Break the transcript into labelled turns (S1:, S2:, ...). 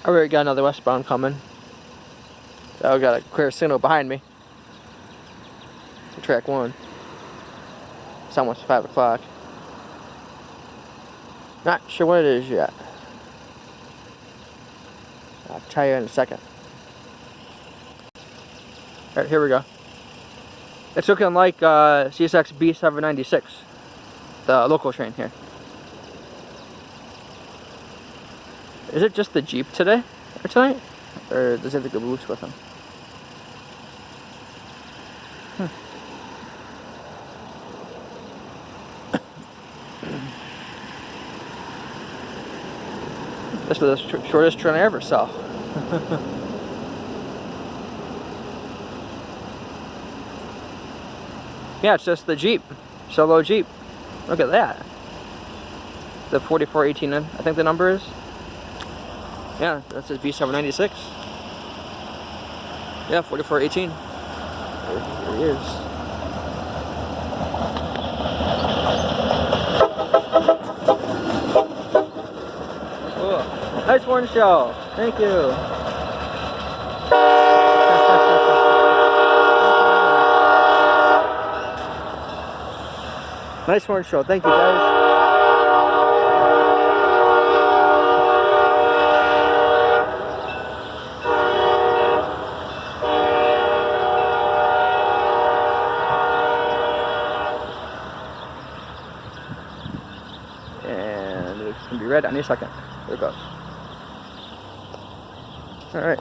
S1: I already got another westbound coming. I got a clear signal behind me. Track 1. It's almost 5 o'clock. Not sure what it is yet. I'll tell you in a second. Alright, here we go. It's looking like CSX B796, the local train here. Is it just the Jeep today, or tonight? Or does it have the caboose with him? This is the shortest train I ever saw. Yeah, it's just the Jeep. Solo Jeep. Look at that. The 4418, I think the number is. Yeah, that says B796. Yeah, 4418. There he is. Oh, nice horn show. Thank you. Nice horn show. Thank you, guys. And it's going to be red any second. There it goes. Alright.